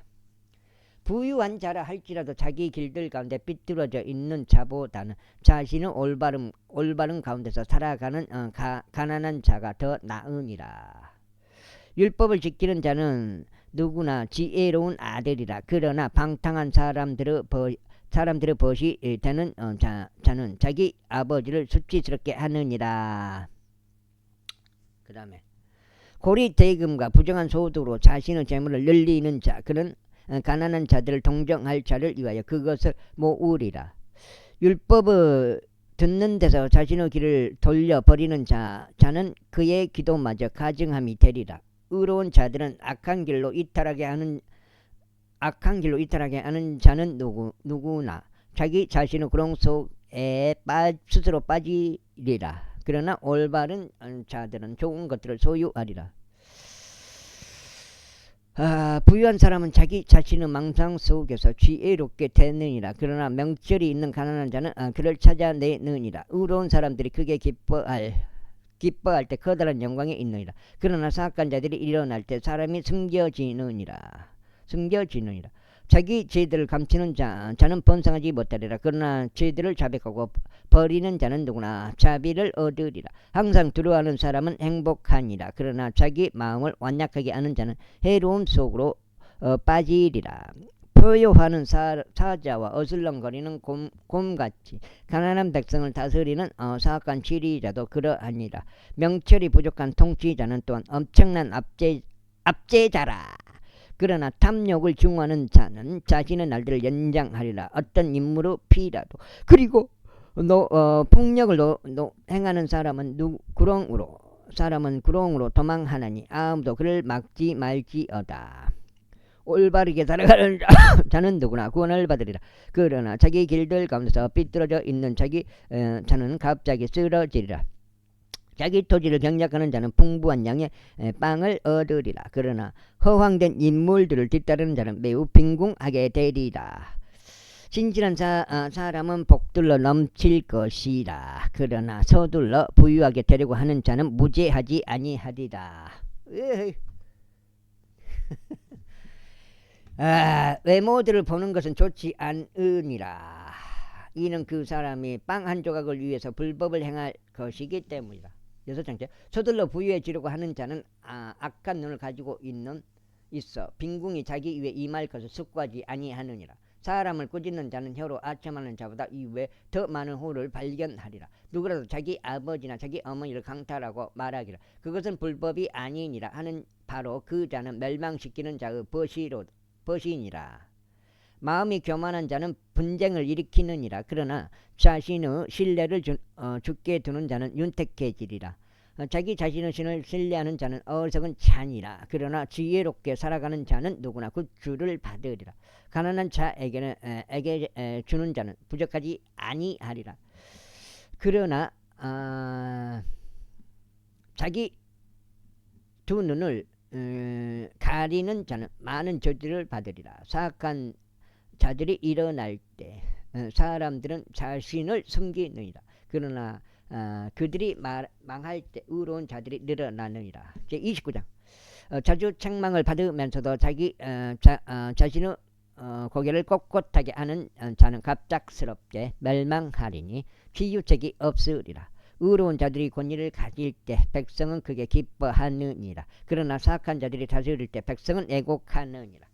부유한 자라 할지라도 자기 길들 가운데 삐뚤어져 있는 자보다는 자신은 올바른 가운데서 살아가는 가난한 자가 더 나으니라. 율법을 지키는 자는 누구나 지혜로운 아들이라. 그러나 방탕한 사람들의 벗이 되는 자는 자기 아버지를 수치스럽게 하느니라. 그 다음에 고리대금과 부정한 소득으로 자신의 재물을 늘리는 자, 그는 가난한 자들을 동정할 자를 위하여 그것을 모으리라. 율법을 듣는 데서 자신의 길을 돌려버리는 자는 그의 기도마저 가증함이 되리라. 의로운 자들은 악한 길로 이탈하게 하는 자는 누구나 자기 자신의 구렁 속에 스스로 빠지리라. 그러나 올바른 자들은 좋은 것들을 소유하리라. 부유한 사람은 자기 자신의 망상 속에서 지혜롭게 되느니라. 그러나 명철이 있는 가난한 자는 그를 찾아내느니라. 의로운 사람들이 크게 기뻐할 때 커다란 영광이 있느니라. 그러나 사악한 자들이 일어날 때 사람이 숨겨지느니라. 자기 죄들을 감추는 자는 번성하지 못하리라. 그러나 죄들을 자백하고 버리는 자는 누구나 자비를 얻으리라. 항상 두려워하는 사람은 행복하니라. 그러나 자기 마음을 완약하게 하는 자는 해로움 속으로 빠지리라. 포효하는 사자와 어슬렁거리는 곰같이 가난한 백성을 다스리는 사악한 지리자도 그러하니라. 명철이 부족한 통치자는 또한 엄청난 압제자라. 그러나 탐욕을 중화하는 자는 자신의 날들을 연장하리라. 어떤 인물의 피라도 그리고 폭력을 행하는 사람은 구렁으로 도망하나니 아무도 그를 막지 말지어다. 올바르게 살아가는 자는 누구나 구원을 받으리라. 그러나 자기 길들 가운데서 삐뚤어져 있는 자는 갑자기 쓰러지리라. 자기 토지를 경작하는 자는 풍부한 양의 빵을 얻으리라. 그러나 허황된 인물들을 뒤따르는 자는 매우 빈궁하게 되리라. 신실한 사람은 복들로 넘칠 것이라. 그러나 서둘러 부유하게 되려고 하는 자는 무죄하지 아니하리라. 외모들을 보는 것은 좋지 않으니라. 이는 그 사람이 빵 한 조각을 위해서 불법을 행할 것이기 때문이다. 6장째. 서둘러 부유해지려고 하는 자는 악한 눈을 가지고 있어 빈궁이 자기 위에 임할 것을 숙고하지 아니하느니라. 사람을 꾸짖는 자는 혀로 아첨하는 자보다 이외에 더 많은 호를 발견하리라. 누구라도 자기 아버지나 자기 어머니를 강탈하고 말하기를 그것은 불법이 아니니라 하는 바로 그 자는 멸망시키는 자의 벗이니라. 마음이 교만한 자는 분쟁을 일으키느니라. 그러나 자신의 신뢰를 굳게 두는 자는 윤택해지리라. 자기 자신의 신을 신뢰하는 자는 어리석은 자니라. 그러나 지혜롭게 살아가는 자는 누구나 그 주를 받으리라. 가난한 자에게 주는 자는 부족하지 아니하리라. 그러나 자기 두 눈을 가리는 자는 많은 저주를 받으리라. 사악한 자들이 일어날 때 사람들은 자신을 숨기느니라. 그러나 그들이 망할 때 의로운 자들이 늘어나느니라. 제29장. 자주 책망을 받으면서도 자신의 고개를 꼿꼿하게 하는 자는 갑작스럽게 멸망하리니 치유책이 없으리라. 의로운 자들이 권위를 가질 때 백성은 그게 기뻐하느니라. 그러나 사악한 자들이 다스릴 때 백성은 애곡하느니라.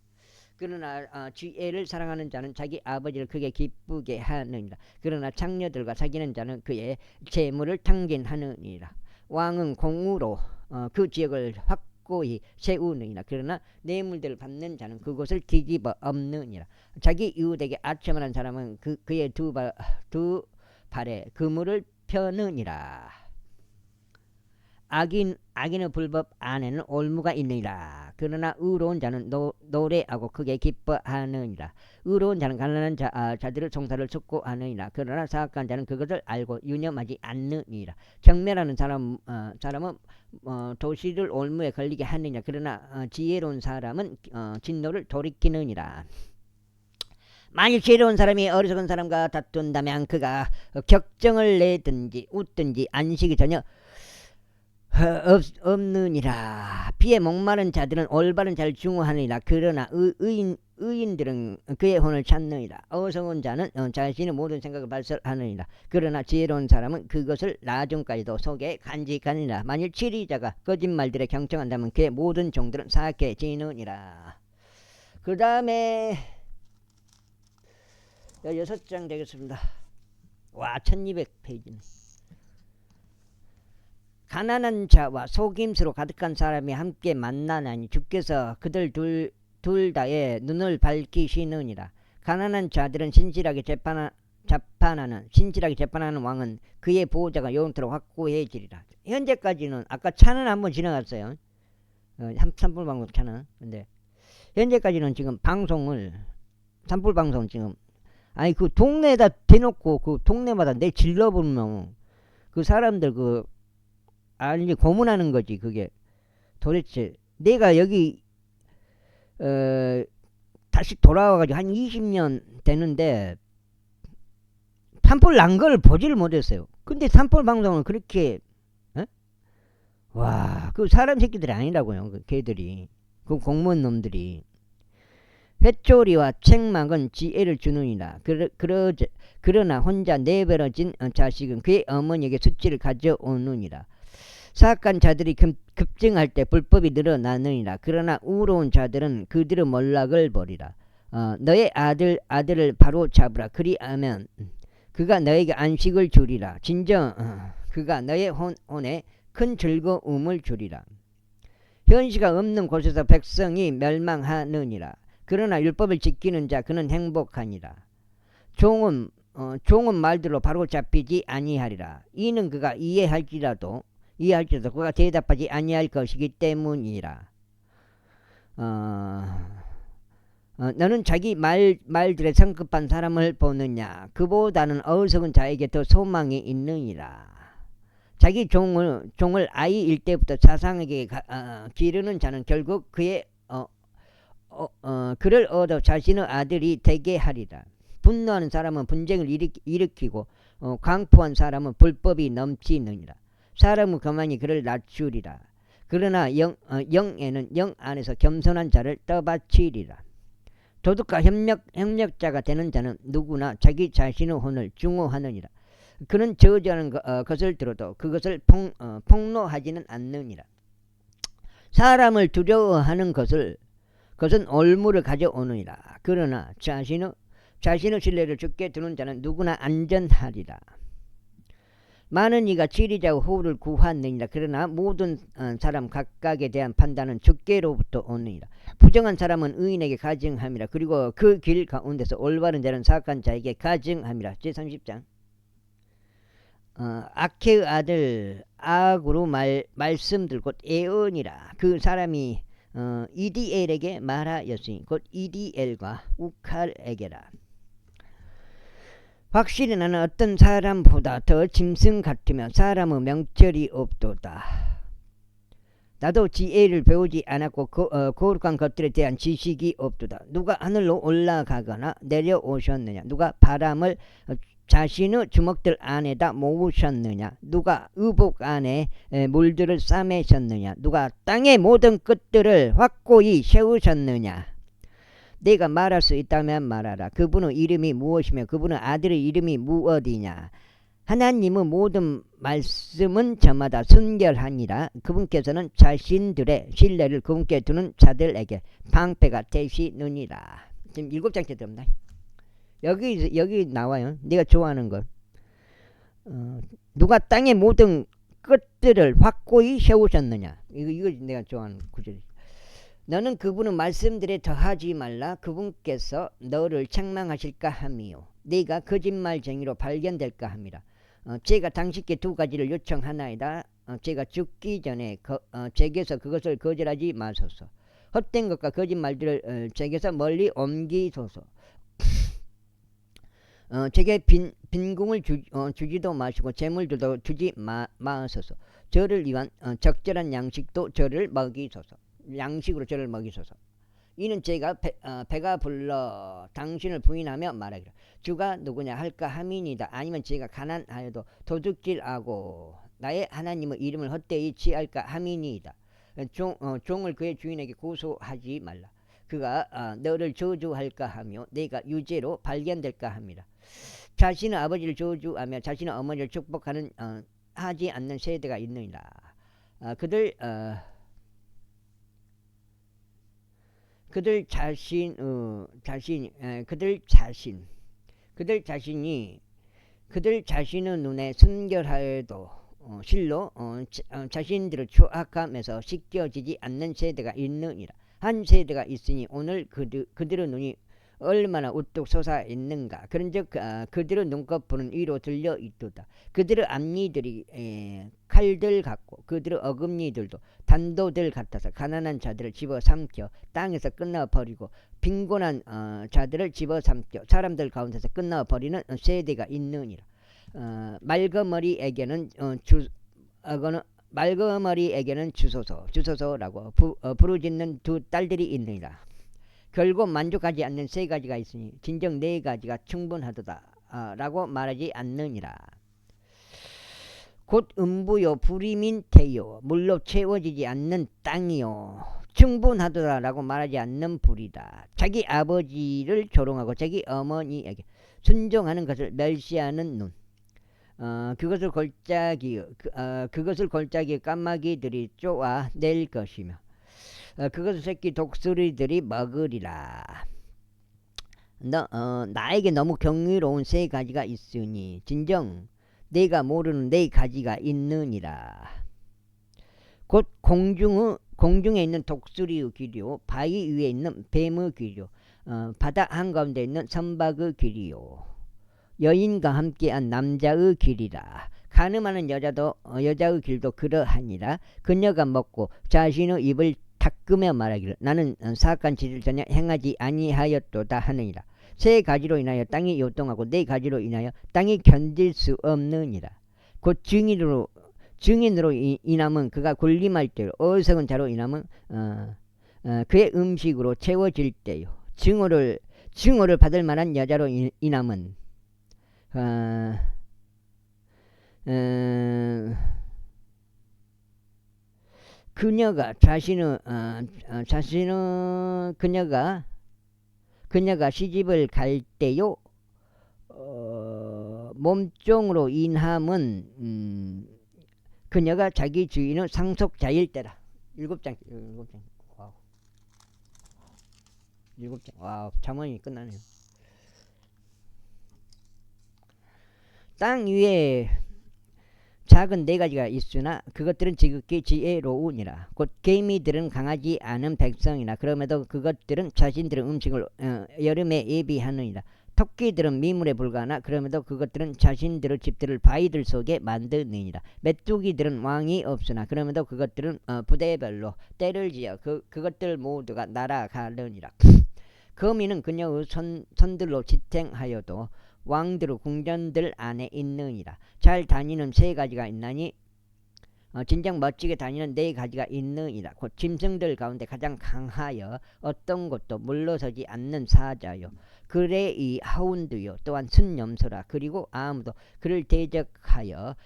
그러나 지혜를 사랑하는 자는 자기 아버지를 크게 기쁘게 하느니라. 그러나 장녀들과 사귀는 자는 그의 재물을 탕진하느니라. 왕은 공으로 그 지역을 확고히 세우느니라. 그러나 뇌물들을 받는 자는 그곳을 뒤집어 엎느니라. 자기 이웃에게 아첨하는 사람은 그의 두 발에 그물을 펴느니라. 악인의 불법 안에는 올무가 있느니라. 그러나 의로운 자는 노래하고 크게 기뻐하느니라. 의로운 자는 가난한 자들의 송사를 촉구하느니라. 그러나 사악한 자는 그것을 알고 유념하지 않느니라. 경멸하는 사람은 도시를 올무에 걸리게 하느니라. 그러나 지혜로운 사람은 진노를 돌이키느니라. 만일 지혜로운 사람이 어리석은 사람과 다툰다면 그가 격정을 내든지 웃든지 안식이 전혀 없느니라. 비에 목마른 자들은 올바른 자를 중후하느니라. 그러나 의인들은 그의 혼을 찾느니라. 어리석은 자는 자신의 모든 생각을 발설하느니라. 그러나 지혜로운 사람은 그것을 나중까지도 속에 간직하느니라. 만일 치리자가 거짓말들에 경청한다면 그의 모든 종들은 사악해지느니라. 그 다음에 16장 되겠습니다. 와, 1200페이지네. 가난한 자와 속임수로 가득한 사람이 함께 만나나니 주께서 그들 둘 다의 눈을 밝히시느니라. 가난한 자들은 신실하게 재판하는 왕은 그의 보호자가 영원토록 확고해지리라. 현재까지는 아까 차는 한번 지나갔어요. 산불 방송 차는. 근데 현재까지는 지금 방송을 산불 방송 지금 아니 그 동네에다 대놓고 그 동네마다 내 질러보면 그 사람들 이제 고문하는 거지. 그게 도대체 내가 여기 다시 돌아와가지고 한 20년 되는데 산불 난 걸 보지를 못했어요. 근데 산불 방송을 그렇게 와, 그 사람 새끼들이 아니라고요. 그 걔들이 그 공무원 놈들이. 회초리와 책망은 지혜를 주느니라. 그러나 혼자 내버려진 자식은 그의 어머니에게 수치를 가져오느니라. 사악한 자들이 급증할 때 불법이 늘어나느니라. 그러나 우로운 자들은 그들의 몰락을 버리라. 너의 아들을 바로 잡으라. 그리하면 그가 너에게 안식을 주리라. 진정 그가 너의 혼에 큰 즐거움을 주리라. 현시가 없는 곳에서 백성이 멸망하느니라. 그러나 율법을 지키는 자 그는 행복하니라. 종은 말들로 바로 잡히지 아니하리라. 이는 그가 이해할지라도 그가 대답하지 아니할 것이기 때문이라. 너는 자기 말들에 성급한 사람을 보느냐. 그보다는 어리석은 자에게 더 소망이 있느니라. 자기 종을 아이일 때부터 자상하게 기르는 자는 결국 그를 얻어 자신의 아들이 되게 하리라. 분노하는 사람은 분쟁을 일으키고 강포한 사람은 불법이 넘치느니라. 사람은 그만이 그를 낮추리라. 그러나 영에는 영 안에서 겸손한 자를 떠받치리라. 도둑과 협력자가 되는 자는 누구나 자기 자신의 혼을 중호하느니라. 그는 저주하는 것을 들어도 그것을 폭로하지는 않느니라. 사람을 두려워하는 것은 올무를 가져오느니라. 그러나 자신의 신뢰를 주께 두는 자는 누구나 안전하리라. 많은 이가 치리자고 호우를 구하느니라. 그러나 모든 사람 각각에 대한 판단은 주께로부터 오느니라. 부정한 사람은 의인에게 가증함이라. 그리고 그 길 가운데서 올바른 자는 사악한 자에게 가증함이라. 제30장. 악해의 아들 악으로 말씀들 곧 에언이라. 그 사람이 이디엘에게 말하였으니 곧 이디엘과 우칼에게라. 확실히 나는 어떤 사람보다 더 짐승 같으며 사람의 명철이 없도다. 나도 지혜를 배우지 않았고 거룩한 것들에 대한 지식이 없도다. 누가 하늘로 올라가거나 내려오셨느냐. 누가 바람을 자신의 주먹들 안에다 모으셨느냐. 누가 의복 안에 물들을 싸매셨느냐. 누가 땅의 모든 끝들을 확고히 세우셨느냐. 내가 말할 수 있다면 말하라. 그분의 이름이 무엇이며 그분의 아들의 이름이 무엇이냐. 하나님의 모든 말씀은 저마다 순결하니라. 그분께서는 자신들의 신뢰를 그분께 두는 자들에게 방패가 되시느니라. 지금 7장째 들었나? 여기 나와요. 네가 좋아하는 거. 누가 땅의 모든 끝들을 확고히 세우셨느냐. 이거 내가 좋아하는 구절이. 너는 그분의 말씀들에 더하지 말라. 그분께서 너를 책망하실까 함이요 네가 거짓말쟁이로 발견될까 함이라. 제가 당신께 두 가지를 요청하나이다. 제가 죽기 전에 제게서 그것을 거절하지 마소서. 헛된 것과 거짓말들을 제게서 멀리 옮기소서. 제게 빈궁을 주지도 마시고 재물들도 주지 마소서. 저를 위한 적절한 양식도 저를 먹이소서. 양식으로 저를 먹이소서. 이는 제가 배가 불러 당신을 부인하며 말하기를 주가 누구냐 할까 함이니이다. 아니면 제가 가난하여도 도둑질하고 나의 하나님의 이름을 헛되이 취할까 함이니이다. 종을 그의 주인에게 고소하지 말라. 그가 너를 저주할까 하며 내가 유죄로 발견될까 함이라. 자신의 아버지를 저주하며 자신의 어머니를 축복하는 하지 않는 세대가 있느니라. 그들 자신의 눈에 순결하여도 실로 자신들의 추악함에서 씻겨지지 않는 세대가 있느니라. 한 세대가 있으니 오늘 그들의 눈이 얼마나 우뚝 솟아 있는가. 그런즉 그들의 눈꺼풀은 위로 들려 있도다. 그들의 앞니들이 칼들 같고 그들의 어금니들도 단도들 같아서 가난한 자들을 집어삼켜 땅에서 끝나버리고 빈곤한 자들을 집어삼켜 사람들 가운데서 끝나버리는 세대가 있느니라. 말거머리에게는 주소서라고 부르짖는 두 딸들이 있느니라. 결국 만족하지 않는 세 가지가 있으니 진정 네 가지가 충분하도다 라고 말하지 않느니라. 곧 음부요 불이민 태요 물로 채워지지 않는 땅이요 충분하도다 라고 말하지 않는 불이다. 자기 아버지를 조롱하고 자기 어머니에게 순종하는 것을 멸시하는 눈. 그것을 골짜기 까마귀들이 쪼아 낼 것이며 그것을 새끼 독수리들이 먹으리라. 나에게 너무 경이로운 세 가지가 있으니 진정 내가 모르는 네 가지가 있느니라. 곧 공중에 있는 독수리의 길이요 바위 위에 있는 뱀의 길이요 바다 한가운데 있는 선박의 길이요 여인과 함께한 남자의 길이라. 가늠하는 여자의 길도 그러하니라. 그녀가 먹고 자신의 입을 닦으며 말하기를 나는 사악한 짓을 전혀 행하지 아니하였도다 하느니라. 세 가지로 인하여 땅이 요동하고 네 가지로 인하여 땅이 견딜 수 없느니라. 곧 증인으로 인함은 그가 군림할 때요 어리석은 자로 인함은 그의 음식으로 채워질 때요 증오를 받을 만한 여자로 인함은 그녀가 그녀가 시집을 갈 때요 몸종으로 인함은 그녀가 자기 주인의 상속자일 때라. 7장. 와우. 7장. 와우. 잠언이 끝나네요. 땅 위에 작은 네 가지가 있으나 그것들은 지극히 지혜로우니라. 곧 개미들은 강하지 않은 백성이나 그럼에도 그것들은 자신들의 음식을 여름에 예비하느니라. 토끼들은 미물에 불과하나 그럼에도 그것들은 자신들의 집들을 바위들 속에 만드느니라. 메뚜기들은 왕이 없으나 그럼에도 그것들은 부대별로 때를 지어 그것들 모두가 날아가느니라. 거미는 그녀의 손들로 지탱하여도 왕들의 궁전들 안에 있느니라. 잘 다니는 세 가지가 있나니 진정 멋지게 다니는 네 가지가 있느니라. 곧 짐승들 가운데 가장 강하여 어떤 것도 물러서지 않는 사자요 그레이 하운드요 또한 순염소라. 그리고 아무도 그를 대적하여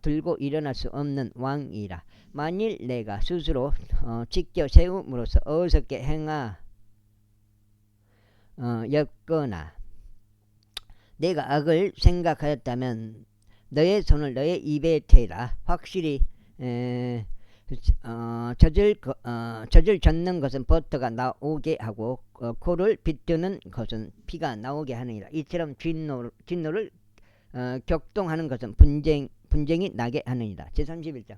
들고 일어날 수 없는 왕이라. 만일 내가 스스로 지켜 세움으로써 어설게 행하였거나 내가 악을 생각하였다면 너의 손을 너의 입에 대라. 확실히 젖을 젓는 것은 버터가 나오게 하고 코를 빗드는 것은 피가 나오게 하느니라. 이처럼 진노를 격동하는 것은 분쟁이 나게 하느니라. 제31장.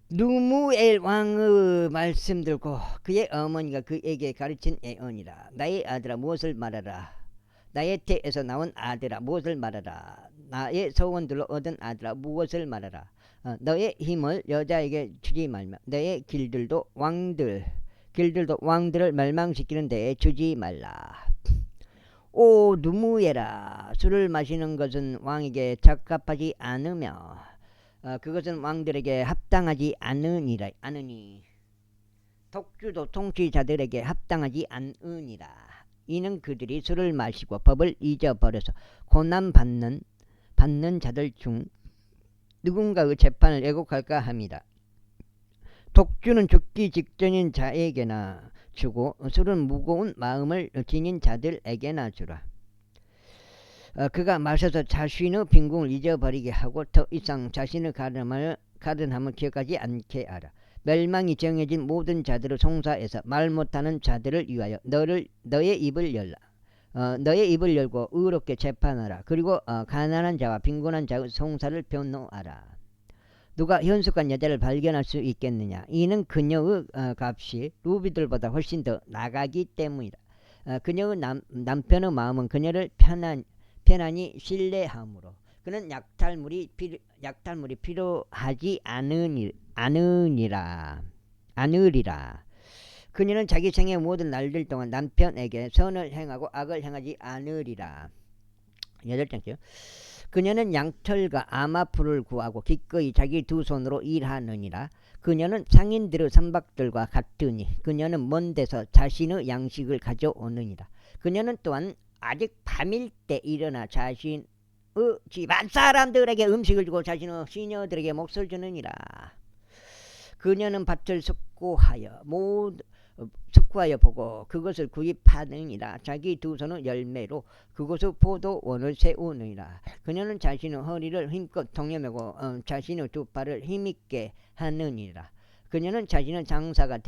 누무엘 왕의 말씀 들고 그의 어머니가 그에게 가르친 애언이라. 나의 아들아 무엇을 말하라. 나의 태에서 나온 아들아 무엇을 말하라. 나의 소원들로 얻은 아들아 무엇을 말하라. 너의 힘을 여자에게 주지 말며 너의 길들도 왕들을 멸망시키는 데에 주지 말라. 오 누무에라. 술을 마시는 것은 왕에게 적합하지 않으며 그것은 왕들에게 합당하지 않으니 독주도 통치자들에게 합당하지 않으니라. 이는 그들이 술을 마시고 법을 잊어버려서 고난받는 자들 중 누군가의 재판을 왜곡할까 합니다. 독주는 죽기 직전인 자에게나 주고 술은 무거운 마음을 지닌 자들에게나 주라. 그가 마셔서 자신의 빈궁을 잊어버리게 하고 더 이상 자신의 가련함을 기억하지 않게 하라. 멸망이 정해진 모든 자들을 송사해서 말 못하는 자들을 위하여 너의 입을 열라. 너의 입을 열고 의롭게 재판하라. 그리고 가난한 자와 빈곤한 자의 송사를 변호하라. 누가 현숙한 여자를 발견할 수 있겠느냐. 이는 그녀의 값이 루비들보다 훨씬 더 나가기 때문이다. 그녀의 남편의 마음은 그녀를 편안히 신뢰하므로 그는 약탈물이 필요하지 않으리라. 그녀는 자기 생의 모든 날들 동안 남편에게 선을 행하고 악을 행하지 않으리라. 8장째요. 그녀는 양털과 아마풀을 구하고 기꺼이 자기 두 손으로 일하느니라. 그녀는 상인들의 선박들과 같으니 그녀는 먼 데서 자신의 양식을 가져오느니라. 그녀는 또한 아직 밤일 때 일어나 자신의 집안 사람들에게 음식을 주고 자신의 시녀들에게 몫을 주느니라. 그녀는 밭을 숙고하여 보고 그것을 구입하느니라. 자기 두 손의 열매로 그곳의 포도원을 세우느니라. 그녀는 자신의 허리를 힘껏 동여매고 자신의 두 팔을 힘있게 하느니라. 그녀는 자신의 장사가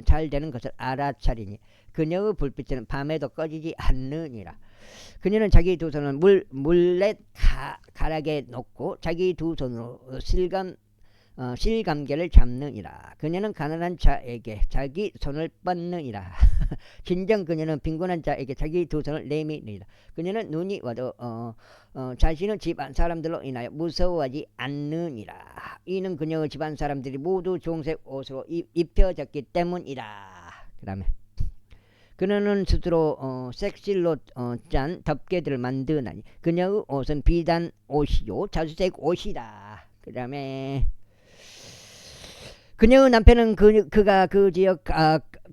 잘 되는 것을 알아차리니 그녀의 불빛은 밤에도 꺼지지 않느니라. 그녀는 자기 두 손을 물렛 가락에 놓고 자기 두 손으로 실감개를 잡느니라. 그녀는 가난한 자에게 자기 손을 뻗느니라. 진정 그녀는 빈곤한 자에게 자기 두 손을 내미느니라. 그녀는 눈이 와도 자신의 집안 사람들로 인하여 무서워하지 않느니라. 이는 그녀의 집안 사람들이 모두 종색 옷으로 입혀졌기 때문이라. 그 다음에 그녀는 스스로 색실로 짠 덮개들을 만드나니 그녀의 옷은 비단 옷이요 자주색 옷이다. 그 다음에 그녀의 남편은 그가 그 지역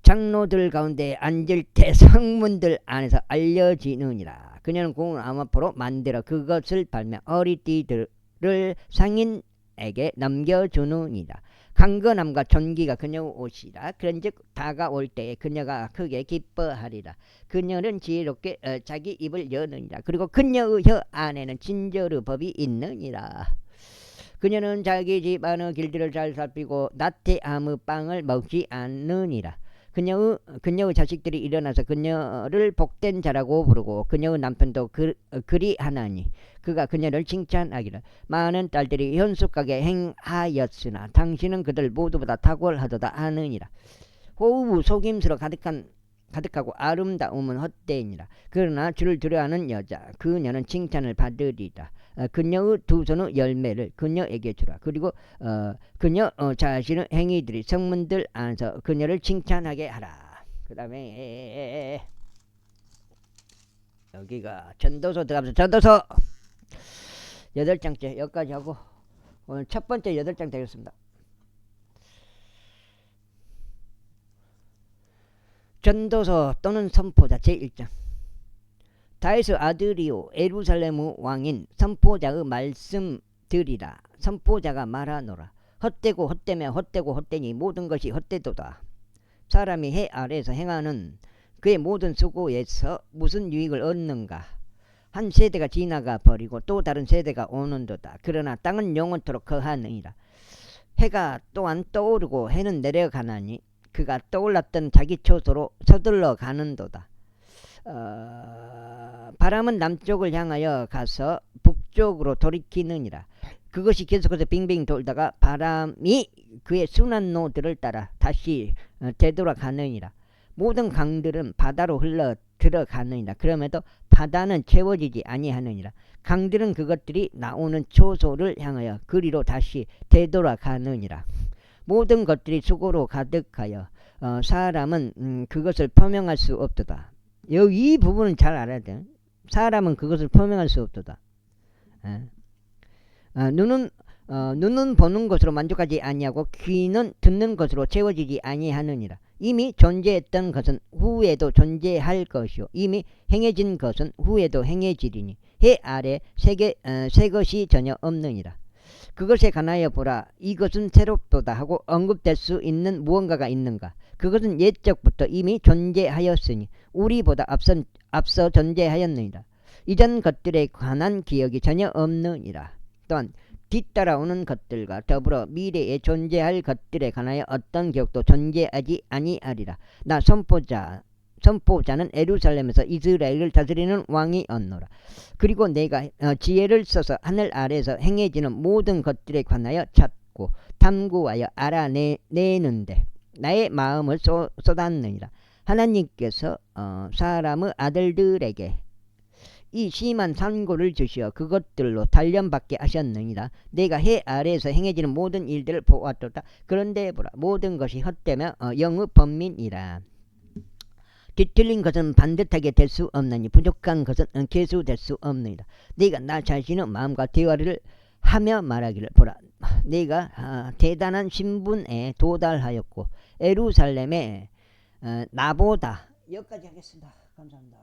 장로들 가운데 앉을 때 성문들 안에서 알려지느니라. 그녀는 공을 아마포로 만들어 그것을 팔며 어리띠들을 상인에게 넘겨주느니라. 강건함과 존귀가 그녀의 옷이라. 그런즉 다가올 때에 그녀가 크게 기뻐하리라. 그녀는 지혜롭게 자기 입을 여느니라. 그리고 그녀의 혀 안에는 친절의 법이 있느니라. 그녀는 자기 집안의 길들을 잘 살피고 낮에 아무 빵을 먹지 않느니라. 그녀의 자식들이 일어나서 그녀를 복된 자라고 부르고 그녀의 남편도 그리하나니 그가 그녀를 칭찬하기를 많은 딸들이 현숙하게 행하였으나 당신은 그들 모두보다 탁월하도다 하느니라. 호흡 속임수로 가득하고 아름다움은 헛되이니라. 그러나 주를 두려워하는 여자 그녀는 칭찬을 받으리라. 그녀의 두 손의 열매를 그녀에게 주라. 그리고 그녀 자신의 행위들이 성문들 안에서 그녀를 칭찬하게 하라. 그 다음에 여기가 전도서 들어가면서 전도서 8장째 여기까지 하고 오늘 첫 번째 8장 되겠습니다. 전도서 또는 선포자 제1장. 다윗의 아들이요 예루살렘의 왕인 선포자의 말씀 들이라. 선포자가 말하노라. 헛되고 헛되며 헛되고 헛되니 모든 것이 헛되도다. 사람이 해 아래에서 행하는 그의 모든 수고에서 무슨 유익을 얻는가. 한 세대가 지나가 버리고 또 다른 세대가 오는도다. 그러나 땅은 영원토록 거하느니라. 해가 또한 떠오르고 해는 내려가나니 그가 떠올랐던 자기 처소로 서둘러 가는도다. 바람은 남쪽을 향하여 가서 북쪽으로 돌이키느니라. 그것이 계속해서 빙빙 돌다가 바람이 그의 순환 노들을 따라 다시 되돌아가느니라. 모든 강들은 바다로 흘러 들어가느니라. 그럼에도 바다는 채워지지 아니하느니라. 강들은 그것들이 나오는 초소를 향하여 그리로 다시 되돌아가느니라. 모든 것들이 수고로 가득하여 사람은 그것을 표명할 수 없도다. 이 부분은 잘 알아야 돼. 사람은 그것을 표명할 수 없도다. 눈은 보는 것으로 만족하지 아니하고 귀는 듣는 것으로 채워지지 아니하느니라. 이미 존재했던 것은 후에도 존재할 것이요 이미 행해진 것은 후에도 행해지리니 해 아래 새 것이 전혀 없느니라. 그것에 관하여 보라. 이것은 새롭도다 하고 언급될 수 있는 무언가가 있는가. 그것은 옛적부터 이미 존재하였으니 우리보다 앞서 존재하였느니라. 이전 것들에 관한 기억이 전혀 없느니라. 또한 뒤따라오는 것들과 더불어 미래에 존재할 것들에 관하여 어떤 기억도 존재하지 아니하리라. 나 선포자는 예루살렘에서 이스라엘을 다스리는 왕이 없노라. 그리고 내가 지혜를 써서 하늘 아래에서 행해지는 모든 것들에 관하여 찾고 탐구하여 알아내는데 나의 마음을 쏟았느니라. 하나님께서 사람의 아들들에게 이 심한 산고를 주시어 그것들로 단련받게 하셨느니라. 내가 해 아래에서 행해지는 모든 일들을 보았도다. 그런데 보라, 모든 것이 헛되며 영의 번민이라. 뒤틀린 것은 반듯하게 될 수 없나니 부족한 것은 계수될 수 없느니라. 내가 나 자신의 마음과 대화를 하며 말하기를 보라, 내가 대단한 신분에 도달하였고 예루살렘에 나보다. 여기까지 하겠습니다. 감사합니다.